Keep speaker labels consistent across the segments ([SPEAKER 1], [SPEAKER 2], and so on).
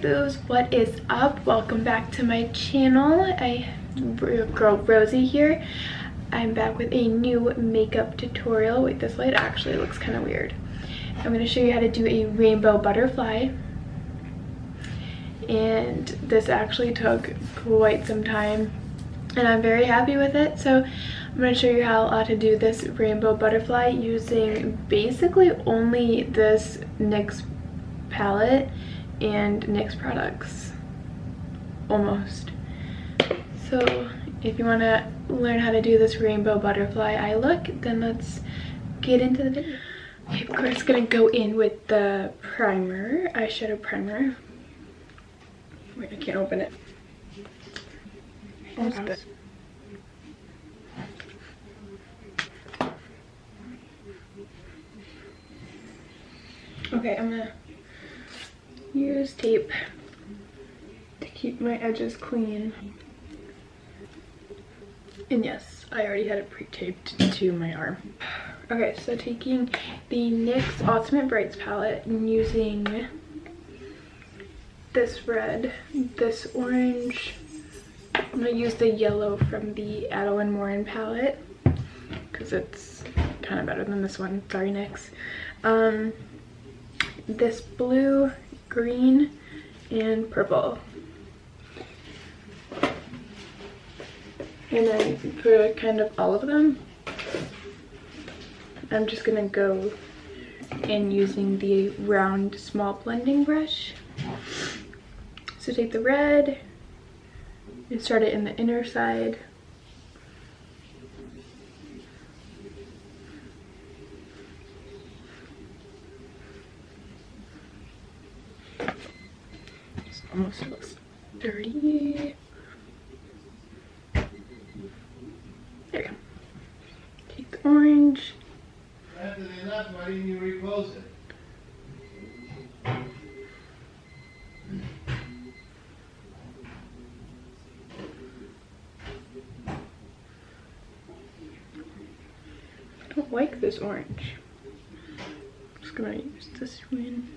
[SPEAKER 1] boos, what is up? Welcome back to my channel. Your girl Rosie here. I'm back with a new makeup tutorial. Wait, this light actually looks kind of weird. I'm going to show you how to do a rainbow butterfly, and this actually took quite some time and I'm very happy with it. So I'm going to show you how to do this rainbow butterfly using basically only this NYX palette and NYX products, almost. So if you want to learn how to do this rainbow butterfly eye look, then let's get into the video. Okay, of course, gonna go in with the primer, eyeshadow primer. Wait, I can't open it. Okay, I'm gonna use tape to keep my edges clean. And yes, I already had it pre-taped to my arm. Okay, so taking the NYX Ultimate Brights palette and using this red, this orange. I'm gonna use the yellow from the Adeline Morin palette because it's kind of better than this one. Sorry, NYX. This blue, green, and purple. And then for kind of all of them, I'm just gonna go in using the round small blending brush. So take the red and start it in the inner side. This almost looks dirty. There we go. Take the orange.
[SPEAKER 2] Anthony, enough. Why didn't you repose it?
[SPEAKER 1] I don't like this orange. I'm just gonna use this one.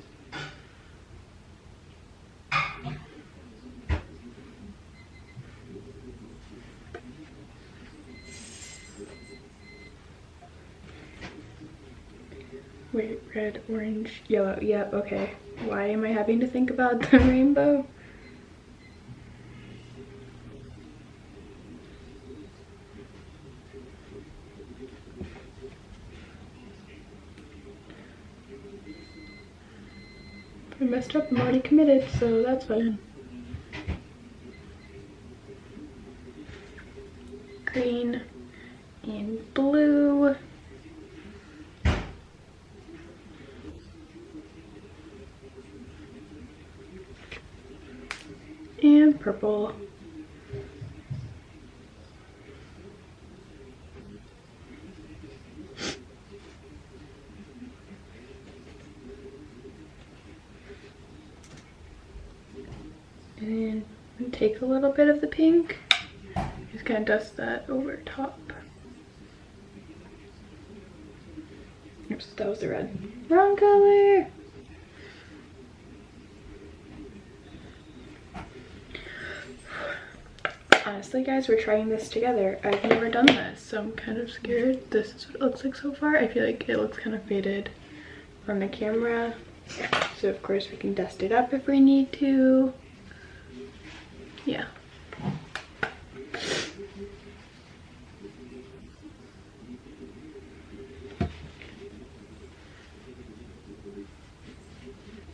[SPEAKER 1] Wait, red, orange, yellow. Yep, okay. Why am I having to think about the rainbow? If I messed up, I'm already committed, so that's fine. Green and blue. And purple. And then take a little bit of the pink, just kind of dust that over top. Oops, that was the red. Wrong color! Honestly, guys, we're trying this together. I've never done this, so I'm kind of scared. This is what it looks like so far. I feel like it looks kind of faded on the camera. So, of course, we can dust it up if we need to. Yeah.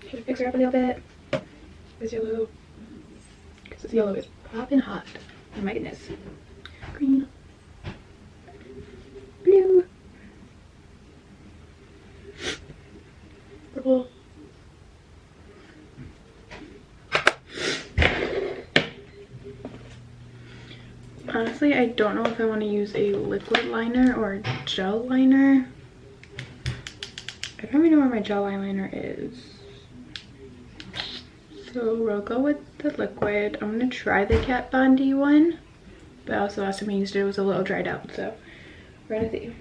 [SPEAKER 1] Okay, fix her up a little bit. This yellow. Because this yellow is popping hot. Oh my goodness. Green. Blue. Purple. Honestly, I don't know if I want to use a liquid liner or a gel liner. I don't even know where my gel eyeliner is. So we'll go with the liquid. I'm going to try the Kat Von D one. But also last time I used it, it was a little dried out. So we're going to see.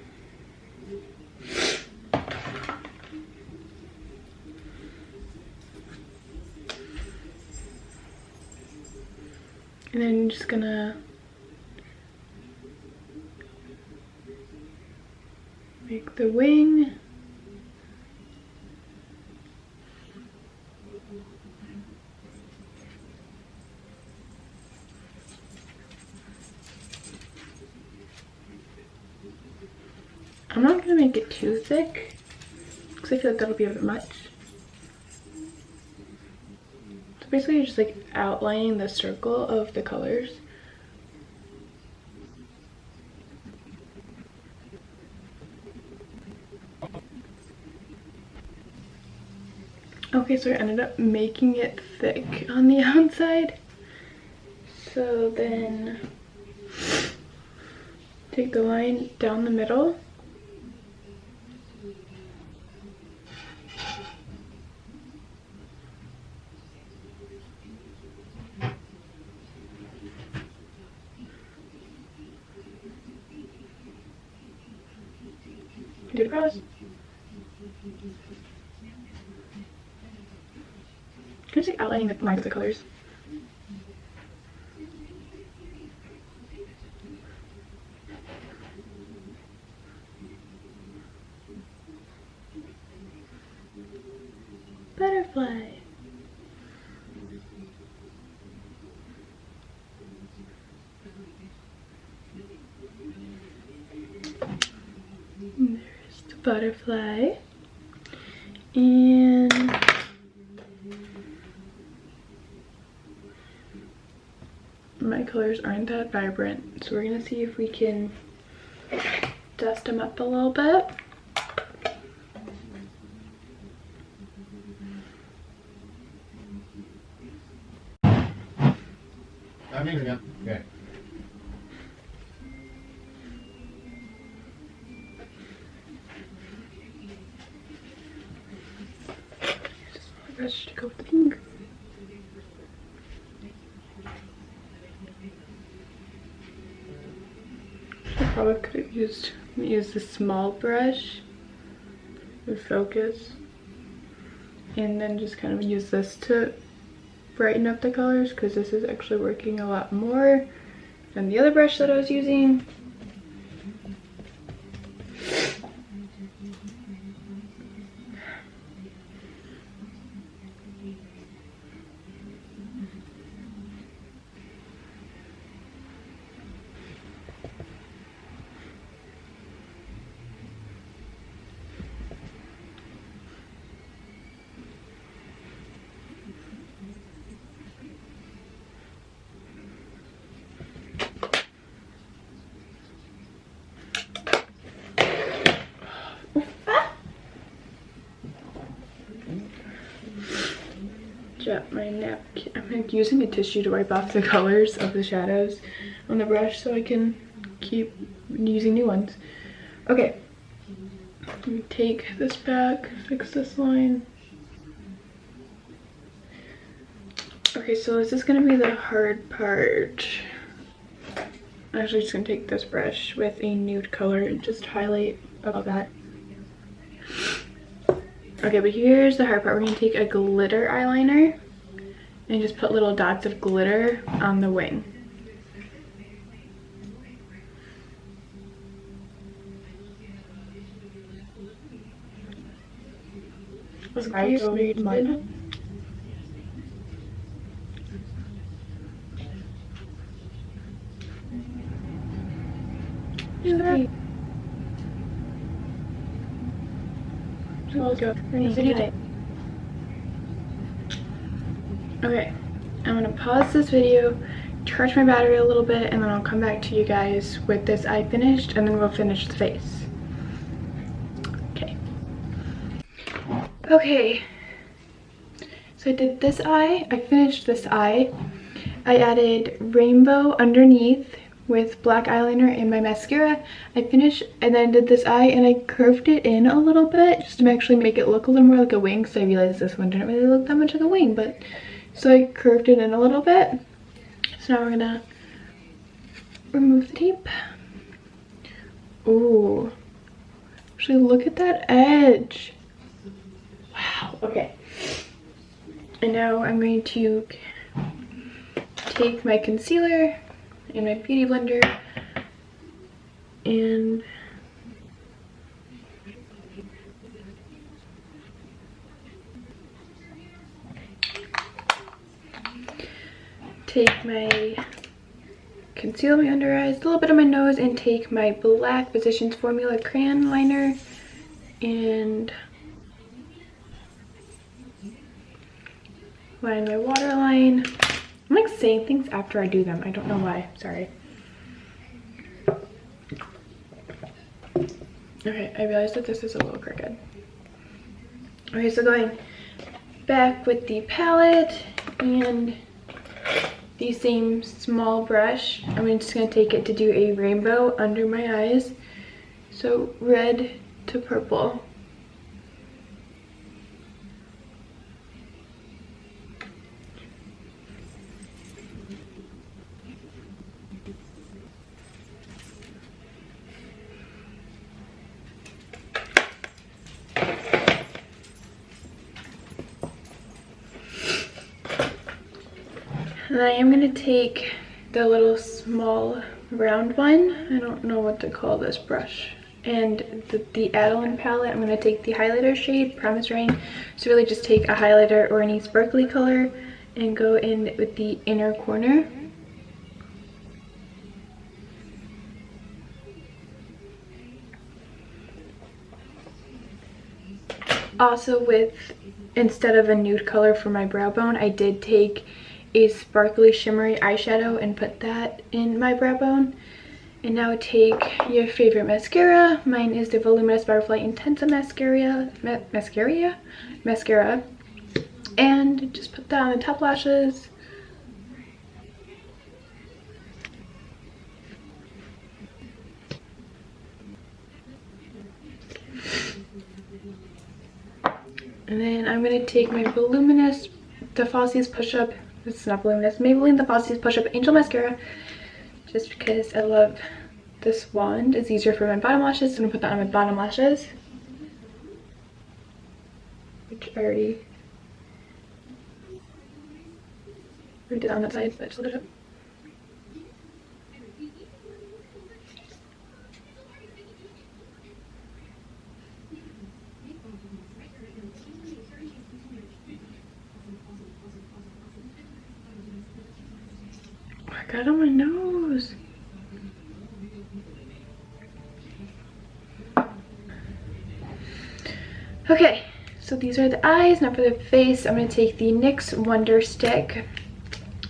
[SPEAKER 1] And then I'm just gonna make the wing. I'm not gonna make it too thick because I feel like that'll be a bit much. So basically you're just like outlining the circle of the colors. Okay, so I ended up making it thick on the outside. So then take the line down the middle. Do it across. Just like outlining the lines of the colors. Butterfly. There's the butterfly. And my colors aren't that vibrant, so we're gonna see if we can dust them up a little bit.
[SPEAKER 2] Okay.
[SPEAKER 1] Brush to go with the pink. I probably could have used the small brush with focus, and then just kind of use this to brighten up the colors, because this is actually working a lot more than the other brush that I was using. Drop my napkin. I'm like using a tissue to wipe off the colors of the shadows on the brush so I can keep using new ones. Okay, let me take this back, fix this line. Okay, so this is gonna be the hard part. I'm actually just gonna take this brush with a nude color and just highlight above that. Okay, but here's the hard part. We're gonna take a glitter eyeliner and just put little dots of glitter on the wing. Okay, I'm gonna pause this video, charge my battery a little bit, and then I'll come back to you guys with this eye finished, and then we'll finish the face. Okay, so I did this eye, I finished this eye. I added rainbow underneath with black eyeliner and my mascara. I finished and then did this eye, and I curved it in a little bit just to actually make it look a little more like a wing, so I realized this one didn't really look that much like a wing, but so I curved it in a little bit. So now we're gonna remove the tape. Ooh, actually look at that edge. Wow, okay. And now I'm going to take my concealer and my beauty blender and take my concealer my under eyes, a little bit of my nose, and take my Black Physicians Formula crayon liner and line my waterline. I'm like saying things after I do them. I don't know why. Sorry. Okay, I realized that this is a little crooked. Okay, so going back with the palette and the same small brush, I'm just going to take it to do a rainbow under my eyes. So red to purple. And I am going to take the little small round one, I don't know what to call this brush, and the Adeline palette. I'm going to take the highlighter shade Promise Ring. So really just take a highlighter or any sparkly color and go in with the inner corner. Also with, instead of a nude color for my brow bone, I did take a sparkly shimmery eyeshadow and put that in my brow bone. And now take your favorite mascara. Mine is the Voluminous Butterfly Intensa mascara, and just put that on the top lashes. And then I'm going to take my Voluminous The Falsies Push-Up, it's not Voluminous, Maybelline The Falsies Push-Up Angel Mascara, just because I love this wand. It's easier for my bottom lashes, so I'm going to put that on my bottom lashes, which I already did on that side, but just a little bit. I got it on my nose. Okay, so these are the eyes. Now for the face, I'm going to take the NYX Wonder Stick,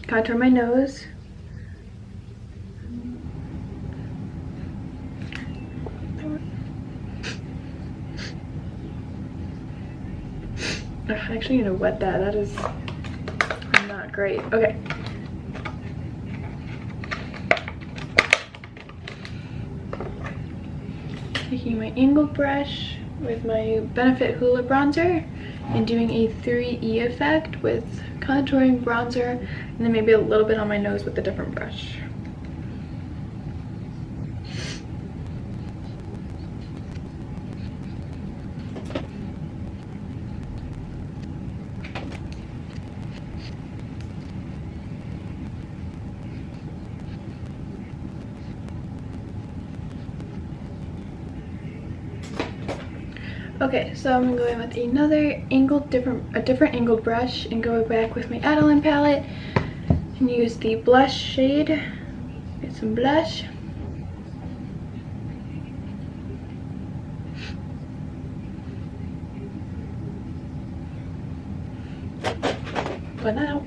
[SPEAKER 1] contour my nose. I actually need to wet that. That is not great. Okay. Taking my angled brush with my Benefit Hoola bronzer and doing a 3E effect with contouring, bronzer, and then maybe a little bit on my nose with a different brush. Okay, so I'm gonna go in with another angled, a different angled brush and go back with my Adeline palette and use the blush shade. Get some blush. Blend that out.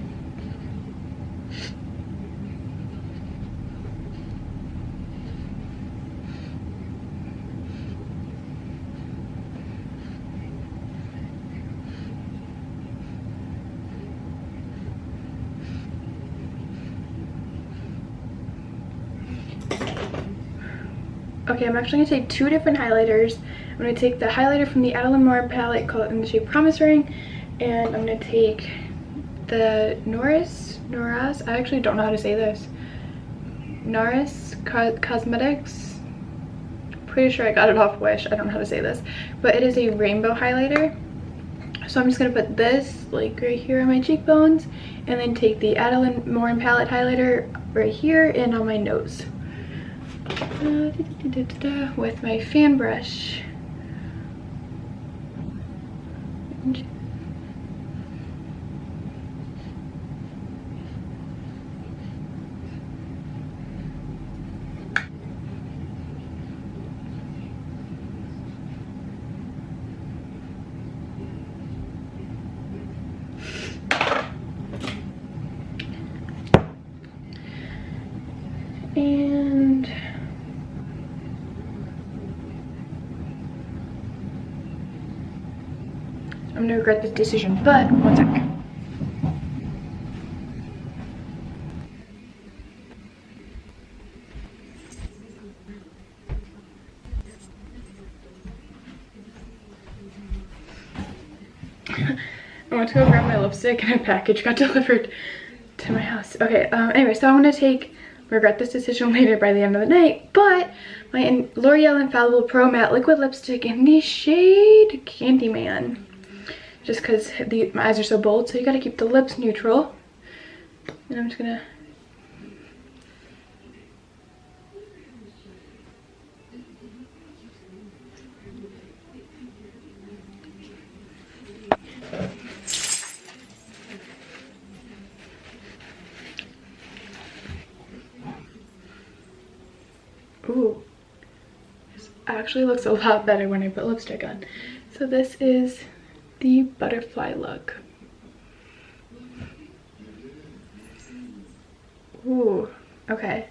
[SPEAKER 1] Okay, I'm actually going to take two different highlighters. I'm going to take the highlighter from the Adeline Noir palette called in the shade Promise Ring, and I'm going to take the Noris, I actually don't know how to say this, Noris Cosmetics, pretty sure I got it off Wish, I don't know how to say this, but it is a rainbow highlighter. So I'm just gonna put this like right here on my cheekbones, and then take the Adeline Morin palette highlighter right here and on my nose. With my fan brush. And I'm gonna regret this decision, but one sec. I went to go grab my lipstick and a package got delivered to my house. Okay, anyway, so I'm gonna regret this decision later by the end of the night, but my L'Oreal Infallible Pro Matte Liquid Lipstick in the shade Candyman. Just because my eyes are so bold, so you gotta keep the lips neutral. And I'm just gonna... Ooh, this actually looks a lot better when I put lipstick on. So this is the butterfly look. Ooh, okay.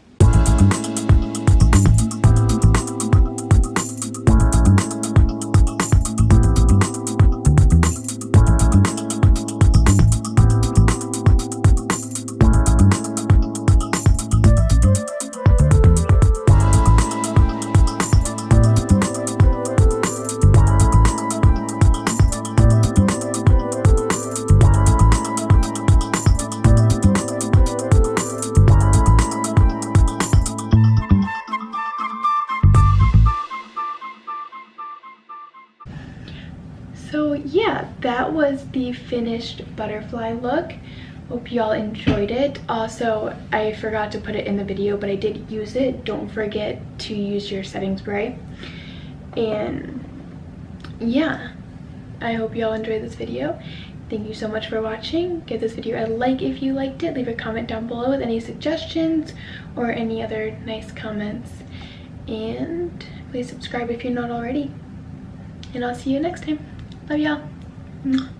[SPEAKER 1] So yeah, that was the finished butterfly look. Hope y'all enjoyed it. Also, I forgot to put it in the video, but I did use it. Don't forget to use your setting spray. And yeah, I hope y'all enjoyed this video. Thank you so much for watching. Give this video a like if you liked it. Leave a comment down below with any suggestions or any other nice comments. And please subscribe if you're not already. And I'll see you next time. Love y'all.